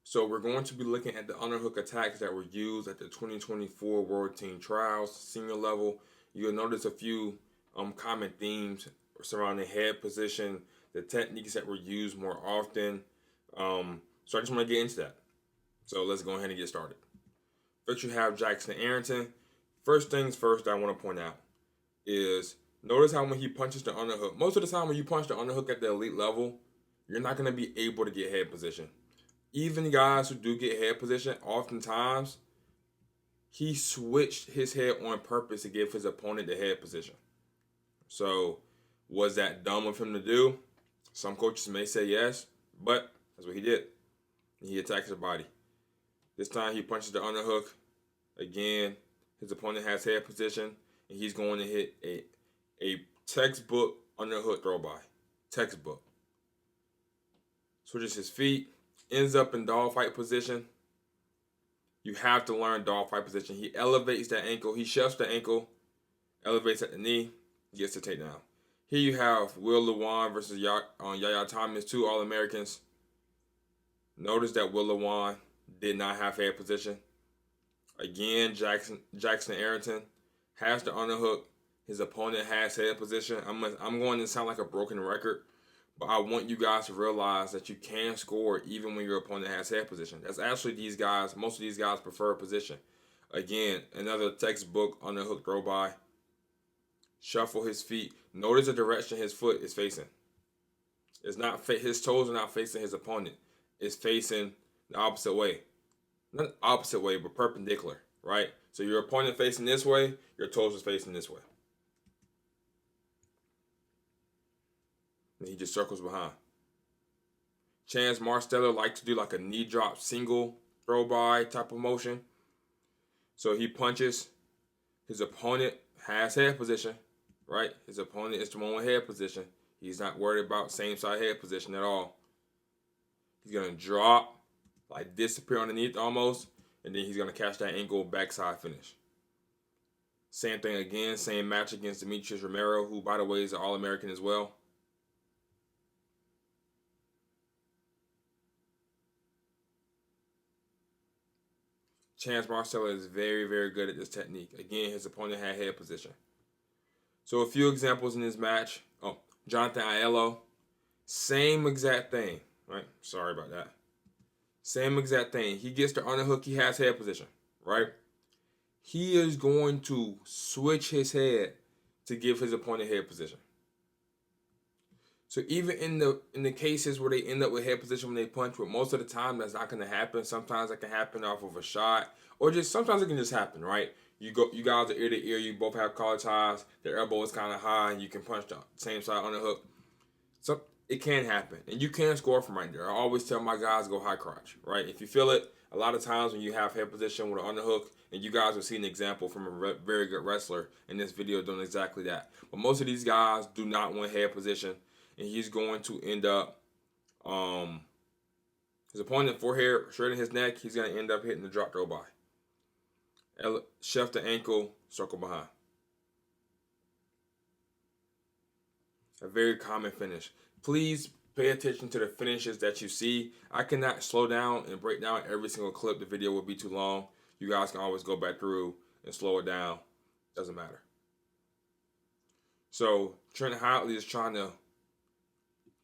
So we're going to be looking at the underhook attacks that were used at the 2024 World Team Trials senior level. You'll notice a few common themes surrounding head position, the techniques that were used more often. So I just want to get into that. So let's go ahead and get started. First, you have Jackson Arrington. First things first, I want to point out is notice how when he punches the underhook, most of the time when you punch the underhook at the elite level, you're not going to be able to get head position. Even guys who do get head position, oftentimes he switched his head on purpose to give his opponent the head position. So, was that dumb of him to do? Some coaches may say yes, but that's what he did. He attacks his body. This time he punches the underhook. Again, his opponent has head position, and he's going to hit a textbook underhook throw by. Textbook. Switches his feet, ends up in dogfight position. You have to learn dogfight position. He elevates that ankle. He shoves the ankle, elevates at the knee, gets the takedown. Here you have Will Lewan versus Yaya Thomas, two All-Americans. Notice that Will Lewan did not have head position. Again, Jackson Arrington has the underhook. His opponent has head position. I'm going to sound like a broken record, but I want you guys to realize that you can score even when your opponent has head position. That's actually most of these guys prefer position. Again, another textbook underhook throw by. Shuffle his feet. Notice the direction his foot is facing. It's not his toes are not facing his opponent. It's facing the opposite way. Not opposite way, but perpendicular, right? So your opponent facing this way, your toes is facing this way. And he just circles behind. Chance Marsteller likes to do like a knee drop single throw by type of motion. So he punches. His opponent has head position, right? His opponent is the one with head position. He's not worried about same side head position at all. He's going to drop, like disappear underneath almost, and then he's going to catch that ankle backside finish. Same thing again, same match against Demetrius Romero, who, by the way, is an All-American as well. Chance Marsteller is very, very good at this technique. Again, his opponent had head position. So a few examples in this match. Oh, Jonathan Aiello, same exact thing, right? Sorry about that. Same exact thing. He gets the underhook, he has head position, right? He is going to switch his head to give his opponent head position. So even in the cases where they end up with head position when they punch, but most of the time that's not going to happen. Sometimes it can happen off of a shot, or just sometimes it can just happen, right? You guys are ear to ear. You both have collar ties. Their elbow is kind of high, and you can punch the same side on the hook. So it can happen, and you can score from right there. I always tell my guys go high crotch, right? If you feel it, a lot of times when you have head position with an underhook, and you guys will see an example from a very good wrestler in this video doing exactly that. But most of these guys do not want head position, and he's going to end up his opponent forehead straight in his neck. He's going to end up hitting the drop throw by. Chef the ankle, circle behind. A very common finish. Please pay attention to the finishes that you see. I cannot slow down and break down every single clip. The video would be too long. You guys can always go back through and slow it down. Doesn't matter. So Trent Hartley is trying to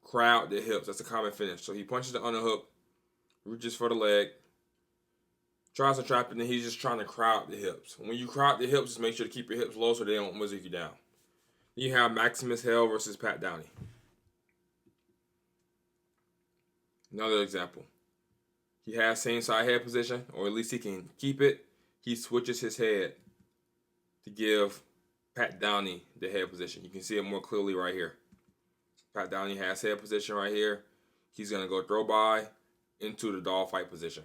crowd the hips. That's a common finish. So he punches the underhook, reaches for the leg, tries to trap it, and then he's just trying to crowd the hips. When you crowd the hips, just make sure to keep your hips low so they don't whizzer you down. Then you have Maximus Hale versus Pat Downey. Another example. He has same side head position, or at least he can keep it. He switches his head to give Pat Downey the head position. You can see it more clearly right here. Pat Downey has head position right here. He's going to go throw by into the dogfight position.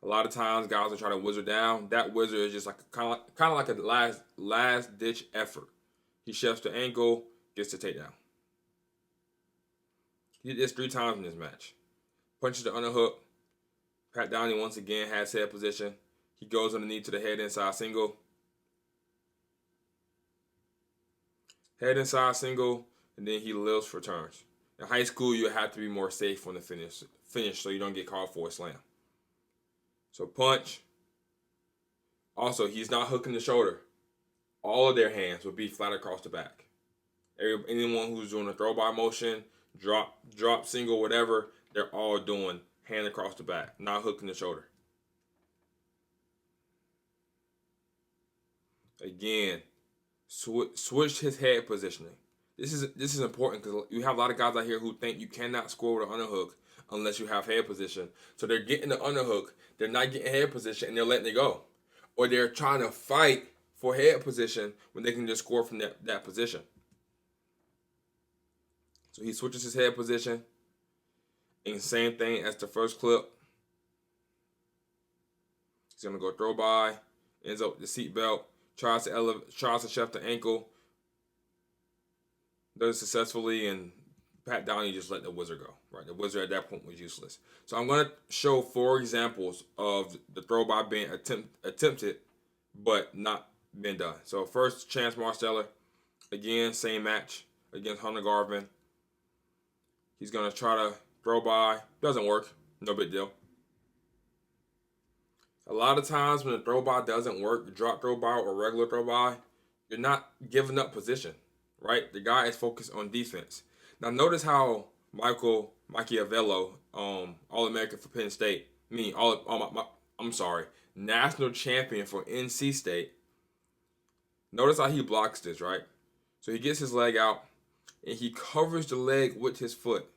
A lot of times, guys will try to whizzer down. That whizzer is just like kind of like a last ditch effort. He chefs the ankle, gets the takedown. He did this 3 times in this match. Punches the underhook. Pat Downey once again has head position. He goes underneath to the head inside single. Head inside single, and then he lifts for turns. In high school, you have to be more safe on the finish so you don't get called for a slam. So punch. Also, he's not hooking the shoulder. All of their hands will be flat across the back. Anyone who's doing a throw by motion, drop, single, whatever, they're all doing hand across the back, not hooking the shoulder. Again, switch his head positioning. This is important because you have a lot of guys out here who think you cannot score with an underhook unless you have head position. So they're getting the underhook, they're not getting head position, and they're letting it go. Or they're trying to fight for head position when they can just score from that position. So he switches his head position. And same thing as the first clip. He's gonna go throw by, ends up with the seat belt, tries to chef the ankle, does it successfully, and Pat Downey just let the wizard go. Right, the wizard at that point was useless. So I'm gonna show 4 examples of the throw by being attempted, but not been done. So first, Chance Marsteller, again, same match against Hunter Garvin. He's gonna try to throw by, doesn't work, no big deal. A lot of times when the throw by doesn't work, drop throw by or regular throw by, you're not giving up position, right? The guy is focused on defense. Now notice how Michael Machiavello, All-American for Penn State, national champion for NC State. Notice how he blocks this, right? So he gets his leg out and he covers the leg with his foot.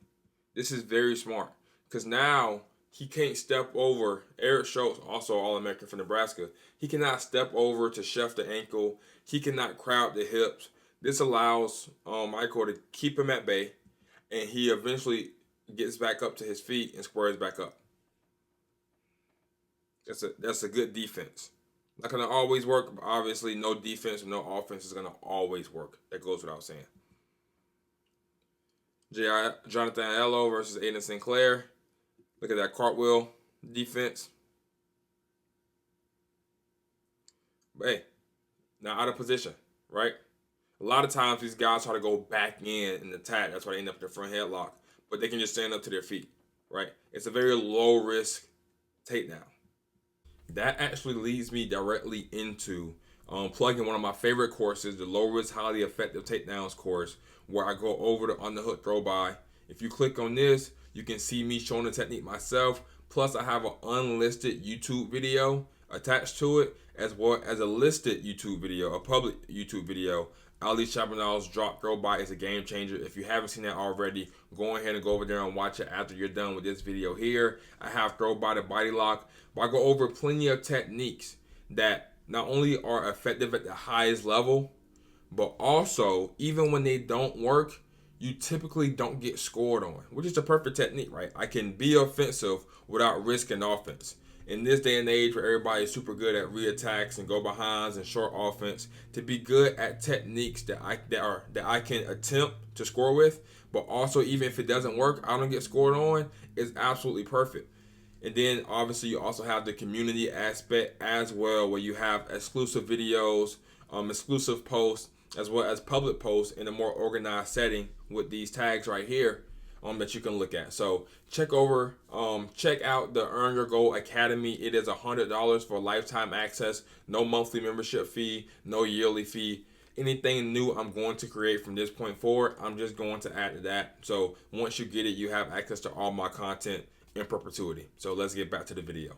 This is very smart because now he can't step over. Eric Schultz, also All-American for Nebraska, he cannot step over to chef the ankle. He cannot crowd the hips. This allows Michael to keep him at bay, and he eventually gets back up to his feet and squares back up. That's a good defense. Not gonna always work, but obviously no defense or no offense is gonna always work. That goes without saying. Jonathan Aiello versus Aiden Sinclair. Look at that cartwheel defense. But hey, now out of position, right? A lot of times these guys try to go back in and attack. That's why they end up in the front headlock. But they can just stand up to their feet, right? It's a very low risk takedown. That actually leads me directly into plugging one of my favorite courses, the low risk, highly effective takedowns course, where I go over the underhook throw by. If you click on this, you can see me showing the technique myself. Plus, I have an unlisted YouTube video attached to it, as well as a listed YouTube video, a public YouTube video. Ali Chabanal's drop throw by is a game changer. If you haven't seen that already, go ahead and go over there and watch it after you're done with this video here. I have throw by the body lock, but I go over plenty of techniques that not only are effective at the highest level, but also, even when they don't work, you typically don't get scored on, which is the perfect technique, right? I can be offensive without risking offense. In this day and age where everybody is super good at reattacks and go behinds and short offense, to be good at techniques that I can attempt to score with, but also even if it doesn't work, I don't get scored on, is absolutely perfect. And then obviously you also have the community aspect as well, where you have exclusive videos, exclusive posts, as well as public posts in a more organized setting with these tags right here that you can look at. So check out the Earn Your Gold Academy. It is $100 for lifetime access, no monthly membership fee, no yearly fee. Anything new I'm going to create from this point forward, I'm just going to add to that. So once you get it, you have access to all my content in perpetuity. So let's get back to the video.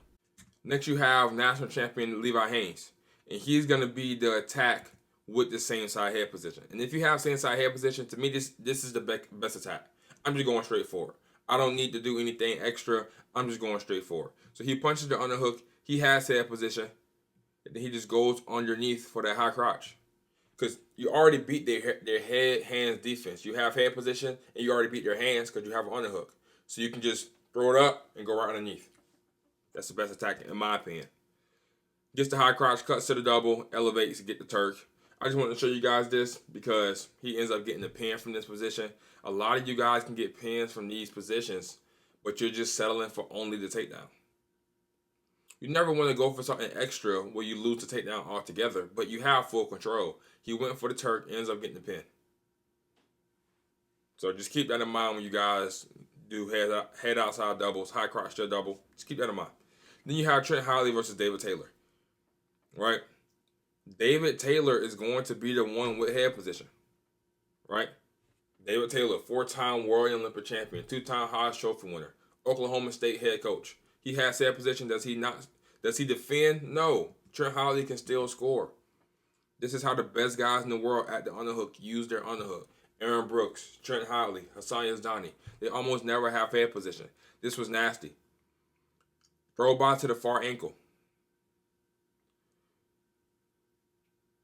Next, you have national champion Levi Haynes, and he's going to be the attack with the same side head position. And if you have same side head position, to me, this is the best attack. I'm just going straight forward. I don't need to do anything extra. I'm just going straight forward. So he punches the underhook. He has head position. And then he just goes underneath for that high crotch. Because you already beat their head, hands defense. You have head position, and you already beat their hands because you have an underhook. So you can just throw it up and go right underneath. That's the best attack, in my opinion. Gets the high crotch, cuts to the double, elevates to get the Turk. I just wanted to show you guys this because he ends up getting the pin from this position. A lot of you guys can get pins from these positions, but you're just settling for only the takedown. You never want to go for something extra where you lose the takedown altogether, but you have full control. He went for the Turk, ends up getting the pin. So just keep that in mind when you guys do head outside doubles, high crotch still double. Just keep that in mind. Then you have Trent Howley versus David Taylor, right? David Taylor is going to be the one with head position, right? David Taylor, 4-time World Olympic champion, 2-time Heisman Trophy winner, Oklahoma State head coach. He has head position. Does he not? Does he defend? No. Trent Howley can still score. This is how the best guys in the world at the underhook use their underhook. Aaron Brooks, Trent Howley, Hassan Yazdani. They almost never have head position. This was nasty. Throw by to the far ankle.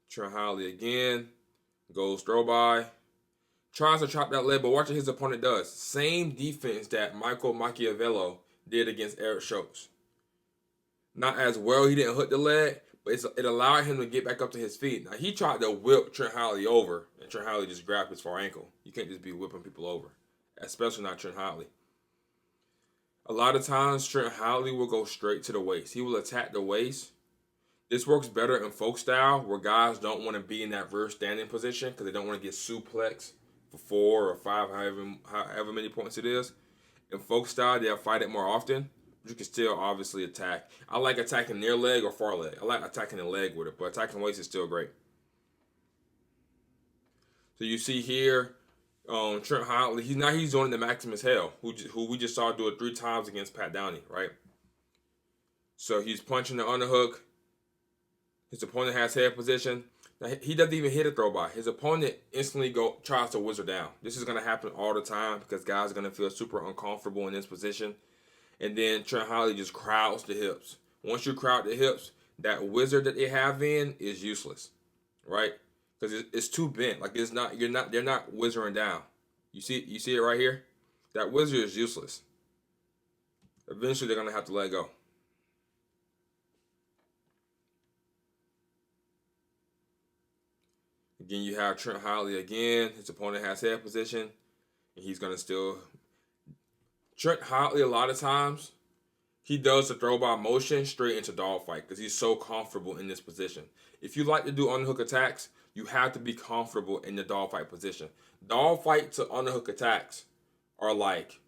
Trent Howley again. Goes throw by. Tries to chop that leg, but watch what his opponent does. Same defense that Michael Machiavello did against Eric Schultz. Not as well, he didn't hook the leg, but it allowed him to get back up to his feet. Now, he tried to whip Trent Howley over, and Trent Howley just grabbed his far ankle. You can't just be whipping people over, especially not Trent Howley. A lot of times, Trent Howley will go straight to the waist. He will attack the waist. This works better in folk style, where guys don't want to be in that reverse standing position because they don't want to get suplexed for 4 or 5, however many points it is. In folk style, they'll fight it more often. You can still obviously attack. I like attacking near leg or far leg. I like attacking the leg with it, but attacking waist is still great. So you see here, Trent Howley. He's doing the Maximus Hell, who we just saw do it 3 times against Pat Downey, right? So he's punching the underhook. His opponent has head position. Now, he doesn't even hit a throw by. His opponent instantly tries to whizzer down. This is going to happen all the time because guys are going to feel super uncomfortable in this position. And then Trent Howley just crowds the hips. Once you crowd the hips, that whizzer that they have in is useless, right? Because it's too bent. Like they're not whizzering down. You see it right here? That whizzer is useless. Eventually they're going to have to let go. Again, you have Trent Howley again. His opponent has head position. And he's going to still... Trent Howley, a lot of times, he does the throw by motion straight into dogfight because he's so comfortable in this position. If you like to do underhook attacks, you have to be comfortable in the dogfight position. Dogfight to underhook attacks are like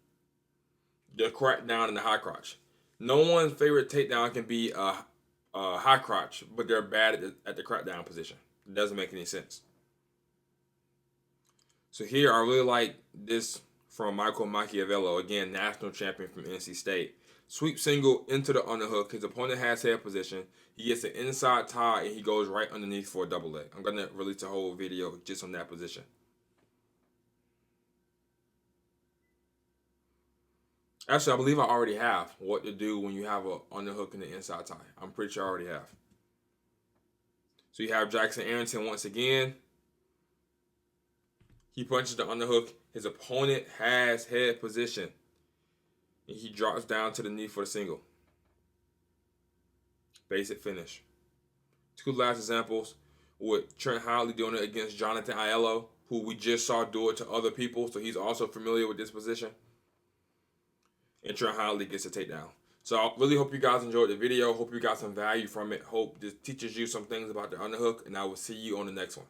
the crackdown and the high crotch. No one's favorite takedown can be a high crotch, but they're bad at the crackdown position. It doesn't make any sense. So here, I really like this from Michael Machiavello, again, national champion from NC State. Sweep single into the underhook. His opponent has head position. He gets an inside tie, and he goes right underneath for a double leg. I'm going to release a whole video just on that position. Actually, I believe I already have what to do when you have an underhook and an inside tie. I'm pretty sure I already have. So you have Jackson Arrington once again. He punches the underhook. His opponent has head position. And he drops down to the knee for the single. Basic finish. 2 last examples with Trent Howley doing it against Jonathan Aiello, who we just saw do it to other people, so he's also familiar with this position. And Trent Howley gets a takedown. So I really hope you guys enjoyed the video. Hope you got some value from it. Hope this teaches you some things about the underhook, and I will see you on the next one.